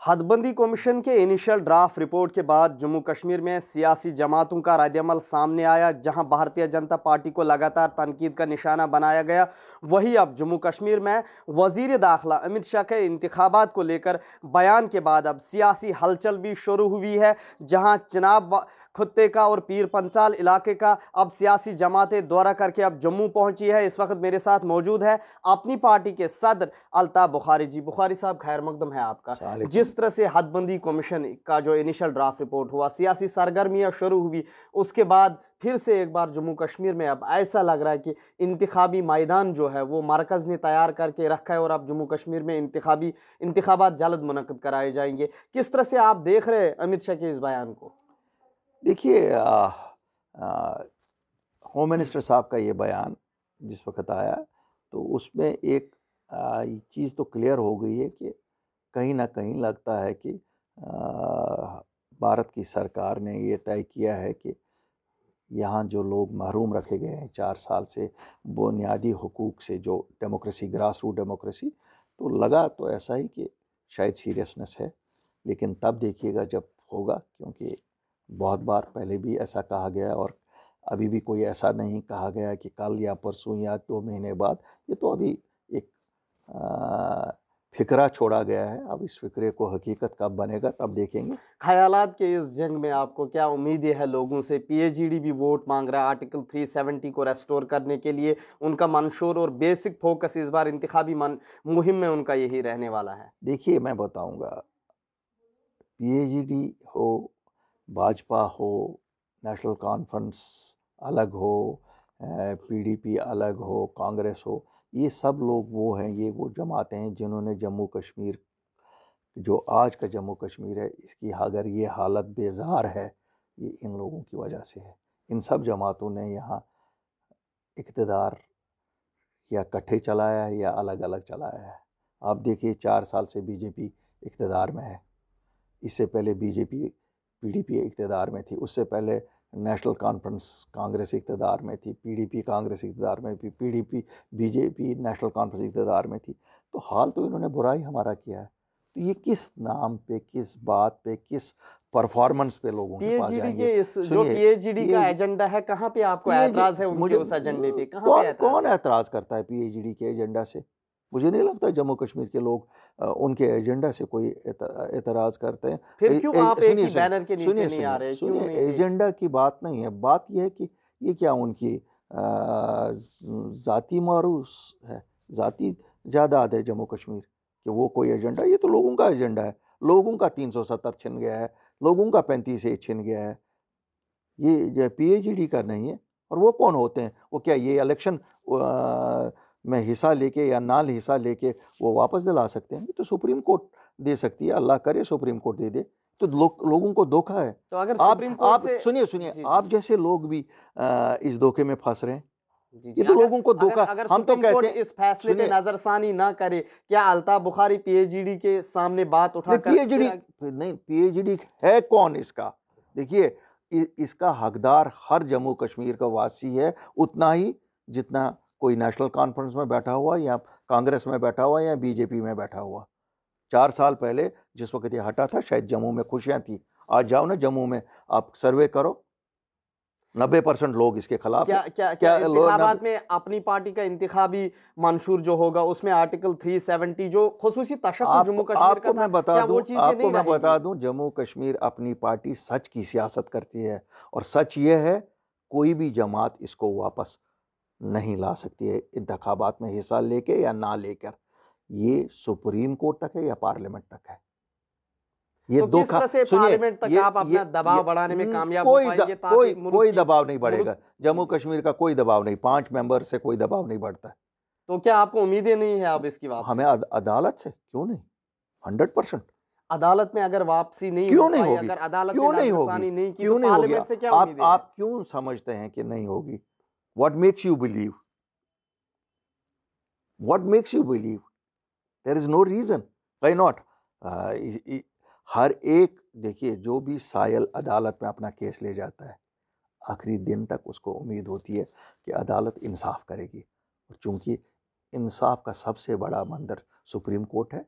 हदबंदी commission के initial draft report के बाद जम्मू कश्मीर में सियासी जमातों का रद्दअमल सामने आया। जहां भारतीय जनता पार्टी को लगातार तनकीद का निशाना बनाया गया, वहीं अब जम्मू कश्मीर में वजीर दाखिला अमित शाह के इंतखाबात को लेकर बयान के बाद अब सियासी हलचल भी शुरू हुई है। जहां चनाब खुत्ते का और पीर पंचाल इलाके का अब सियासी जमातें दौरा करके अब जम्मू पहुंची है। इस वक्त मेरे साथ मौजूद है अपनी पार्टी के सदर अल्ताफ बुखारी जी। बुखारी साहब, खैर मकदम है आपका। जिस तरह से हदबंदी कमीशन का जो इनिशियल ड्राफ्ट रिपोर्ट हुआ, सियासी सरगर्मियां शुरू हुई, उसके बाद फिर से एक बार जम्मू कश्मीर में अब ऐसा लग रहा है कि इंतखाबी मैदान जो है वो मरकज ने तैयार करके रखा है और अब जम्मू कश्मीर में इंतखाबात जल्द मुनक्किद कराए जाएंगे। किस तरह से आप देख रहे हैं अमित शाह के इस बयान को? देखिए, होम मिनिस्टर साहब का ये बयान जिस वक्त आया तो उसमें एक चीज़ तो क्लियर हो गई है कि कहीं ना कहीं लगता है कि भारत की सरकार ने ये तय किया है कि यहाँ जो लोग महरूम रखे गए हैं 4 साल से बुनियादी हुकूक से, जो डेमोक्रेसी, ग्रास रूट डेमोक्रेसी, तो लगा तो ऐसा ही कि शायद सीरियसनेस है। लेकिन तब देखिएगा जब होगा, क्योंकि बहुत बार पहले भी ऐसा कहा गया और अभी भी कोई ऐसा नहीं कहा गया कि कल या परसों या 2 महीने बाद। ये तो अभी एक फिक्रा छोड़ा गया है। अब इस फिक्रे को हकीकत कब बनेगा तब देखेंगे। ख्यालात के इस जंग में आपको क्या उम्मीदें है लोगों से? पीएचईडी भी वोट मांग रहा है आर्टिकल 370 को रेस्टोर करने के लिए। उनका मंशूर और बेसिक फोकस इस बार इंतखाबी मुहिम में उनका यही रहने वाला है। देखिए, मैं बताऊंगा, पीएचईडी हो, भाजपा हो, नेशनल कॉन्फ्रेंस अलग हो, पीडीपी अलग हो, कांग्रेस हो, ये सब लोग वो हैं, ये वो जमातें हैं जिन्होंने जम्मू कश्मीर, जो आज का जम्मू कश्मीर है, इसकी अगर ये हालत बेजार है, ये इन लोगों की वजह से है। इन सब जमातों ने यहाँ इक़्तिदार या इकट्ठे चलाया है या अलग अलग चलाया है। आप देखिए, 4 साल से बीजेपी इक़्तिदार में है। इससे पहले बीजेपी पीडीपी इक़्तिदार में थी, उससे पहले नेशनल कॉन्फ्रेंस कांग्रेस इक़्तिदार में थी, पीडीपी कांग्रेस इक़्तिदार में थी, पीडीपी बीजेपी नेशनल कॉन्फ्रेंस इक़्तिदार में थी। तो हाल तो इन्होंने बुरा ही हमारा किया है। तो ये किस नाम पे, किस बात पे, किस परफॉर्मेंस पे लोगों के पास जाएंगे? जो पीएचईडी का एजेंडा है, कहाँ पे आपको एतराज है उनके उस एजेंडे पे? कहाँ पे कौन एतराज करता है पीएचईडी के एजेंडा से? मुझे नहीं लगता जम्मू कश्मीर के लोग उनके एजेंडा से कोई एतराज करते हैं। फिर क्यों आप एक ही बैनर के नीचे नहीं आ रहे? सुनिए, एजेंडा की बात नहीं है। बात यह है कि ये क्या उनकी जाती मारूस है, जाती जायदाद है जम्मू कश्मीर, कि वो कोई एजेंडा? ये तो लोगों का एजेंडा है। लोगों का 370 छिन गया है, लोगों का 35A छिन गया है। ये पीएचईडी का नहीं है। और वो कौन होते हैं? वो क्या ये इलेक्शन में हिस्सा लेके या ना हिस्सा लेके वो वापस दिला सकते हैं? ये तो सुप्रीम कोर्ट दे सकती है। अल्लाह करे सुप्रीम कोर्ट दे दे। तो लोगों को धोखा है। तो अगर आप सुनिए, आप जैसे लोग भी इस धोखे में फंस रहे हैं। ये तो लोगों को धोखा। हम तो कहते हैं इस फैसले पे नजरसानी ना करे, क्या अल्ताफ बुखारी पीएचईडी के सामने बात उठाकर? पीएचईडी है कौन इसका? देखिए, इसका हकदार हर जम्मू कश्मीर का वासी है, उतना ही जितना कोई नेशनल कॉन्फ्रेंस में बैठा हुआ या कांग्रेस में बैठा हुआ या बीजेपी में बैठा हुआ। 4 साल पहले जिस वक्त ये हटा था, शायद जम्मू में खुशियां थी। आज जाओ ना जम्मू में, आप सर्वे करो, 90% लोग इसके खिलाफ हैं। क्या इंतखाबात में अपनी पार्टी का इंतखाबी मंशूर जो होगा उसमें आर्टिकल 370 जो खुसूसी तशक्कुर जम्मू कश्मीर का था, आपको मैं बता दूं, जम्मू कश्मीर अपनी पार्टी सच की सियासत करती है। और सच ये है, कोई भी जमात इसको वापस नहीं ला सकती है, इंतखाबात में हिस्सा लेके या ना लेकर। ये सुप्रीम कोर्ट तक है या पार्लियामेंट तक है। ये तो धोखा। पार्लियामेंट तक आप अपना दबाव बढ़ाने में कामयाब हो पाएंगे? कोई दबाव नहीं बढ़ेगा। जम्मू कश्मीर का कोई दबाव नहीं, 5 मेंबर से कोई दबाव नहीं बढ़ता। तो क्या आपको उम्मीदें नहीं है अब इसकी वापसी? हमें अदालत से क्यों नहीं? 100% अदालत में अगर वापसी नहीं क्यों नहीं होगी? अगर अदालत क्यों ने नहीं होगी? नहीं की, क्यों तो नहीं होगी? पार्लियामेंट से क्या उम्मीदें हैं? आप क्यों समझते हैं कि नहीं होगी? What makes you believe? What makes you believe? There is no reason. Why not? हर एक, देखिए, जो भी सायल अदालत में अपना केस ले जाता है, आखिरी दिन तक उसको उम्मीद होती है कि अदालत इंसाफ करेगी। और चूंकि इंसाफ का सबसे बड़ा मंदिर सुप्रीम कोर्ट है,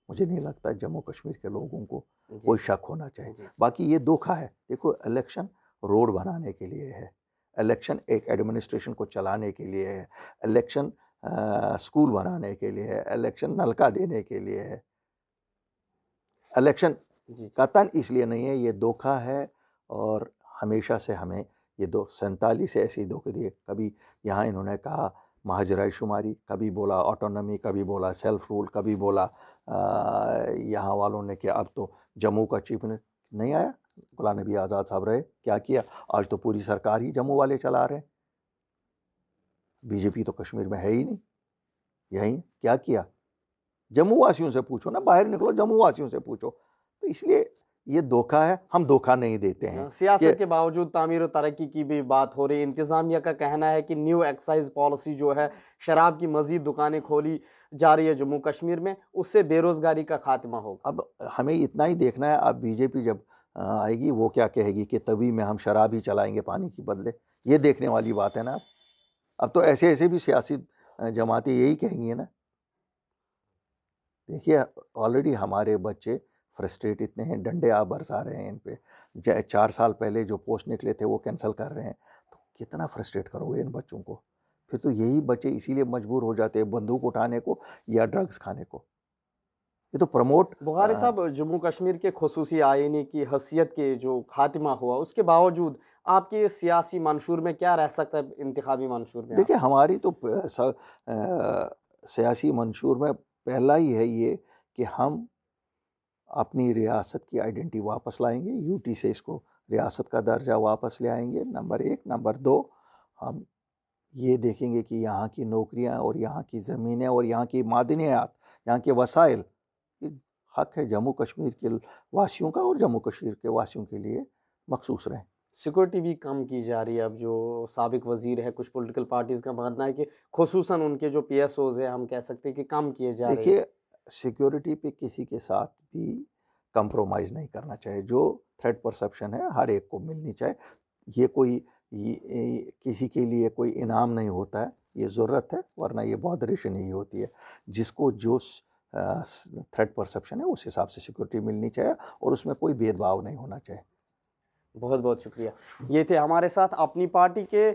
मुझे नहीं लगता जम्मू कश्मीर के लोगों को जी कोई शक होना चाहिए। जी बाकी ये धोखा है। देखो, इलेक्शन रोड बनाने के लिए है, इलेक्शन एक एडमिनिस्ट्रेशन को चलाने के लिए है, इलेक्शन स्कूल बनाने के लिए है, इलेक्शन नलका देने के लिए है। इलेक्शन जी कतन इसलिए नहीं है, ये धोखा है। और हमेशा से हमें ये 47 ऐसे धोखे दिए। कभी यहाँ इन्होंने कहा महाजराई शुमारी, कभी बोला ऑटोनॉमी, कभी बोला सेल्फ रूल, कभी बोला यहाँ वालों ने कि अब तो जम्मू का चीफ मिनिस्टर नहीं आया, गुलाम नबी आज़ाद साहब रहे, क्या किया? आज तो पूरी सरकार ही जम्मू वाले चला रहे हैं। बीजेपी तो कश्मीर में है ही नहीं, यही क्या किया? जम्मू वासियों से पूछो ना, बाहर निकलो, जम्मू वासियों से पूछो। तो इसलिए ये धोखा है, हम धोखा नहीं देते हैं। सियासत के बावजूद तामीर और तरक्की की भी बात हो रही है। इंतजामिया का कहना है कि न्यू एक्साइज पॉलिसी जो है, शराब की मजीद दुकानें खोली जा रही है जम्मू कश्मीर में, उससे बेरोजगारी का खात्मा होगा। अब हमें इतना ही देखना है। अब बीजेपी जब आएगी वो क्या कहेगी कि तवी में हम शराब ही चलाएंगे पानी की बदले, ये देखने वाली बात है ना। अब तो ऐसे ऐसे भी सियासी जमातें यही कहेंगी ना। देखिए, ऑलरेडी हमारे बच्चे फ्रस्ट्रेट इतने हैं, डंडे आप बरसा रहे हैं इन पे। 4 साल पहले जो पोस्ट निकले थे वो कैंसिल कर रहे हैं, तो कितना फ्रस्ट्रेट करोगे इन बच्चों को? फिर तो यही बच्चे इसीलिए मजबूर हो जाते हैं बंदूक उठाने को या ड्रग्स खाने को। ये तो प्रमोट बुखारी साहब, जम्मू कश्मीर के खुसूसी आईनी की हैसियत के जो खात्मा हुआ, उसके बावजूद आपके सियासी मंशूर में क्या रह सकता है, इंतखाबी मंशूर में? देखिए, हमारी तो सियासी मंशूर में पहला ही है ये कि हम अपनी रियासत की आइडेंटिटी वापस लाएंगे, यूटी से इसको रियासत का दर्जा वापस ले आएंगे, नंबर 1। नंबर 2, हम ये देखेंगे कि यहाँ की नौकरियाँ और यहाँ की ज़मीनें और यहाँ की मादनियात, यहाँ के वसाइल, ये हक है जम्मू कश्मीर के वासियों का और जम्मू कश्मीर के वासियों के लिए मखसूस रहें। सिक्योरिटी भी कम की जा रही है। अब जो साबिक वजीर है, कुछ पॉलिटिकल पार्टीज का मानना है कि खुसूसन उनके जो पीएसओज है, हम कह सकते हैं कि कम किए जा रहे हैं। देखिए, सिक्योरिटी पे किसी के साथ भी कंप्रोमाइज़ नहीं करना चाहिए। जो थ्रेट परसेप्शन है हर एक को मिलनी चाहिए। ये कोई किसी के लिए कोई इनाम नहीं होता है, ये ज़रूरत है, वरना ये बॉदरेशन ही होती है। जिसको जो थ्रेट परसेप्शन है उस हिसाब से सिक्योरिटी मिलनी चाहिए और उसमें कोई भेदभाव नहीं होना चाहिए। बहुत बहुत शुक्रिया। ये थे हमारे साथ अपनी पार्टी के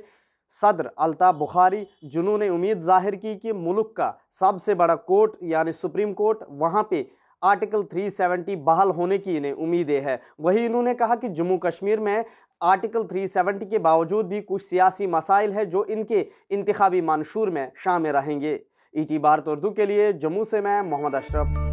सदर अल्ताफ बुखारी, जिन्होंने उम्मीद जाहिर की कि मुल्क का सबसे बड़ा कोर्ट यानी सुप्रीम कोर्ट, वहां पे आर्टिकल 370 बहाल होने की इन्हें उम्मीदें है। वही इन्होंने कहा कि जम्मू कश्मीर में आर्टिकल 370 के बावजूद भी कुछ सियासी मसाइल है जो इनके इंतखाबी मंशूर में शामिल रहेंगे। ईटी भारत उर्दू के लिए जम्मू से मैं मोहम्मद अशरफ।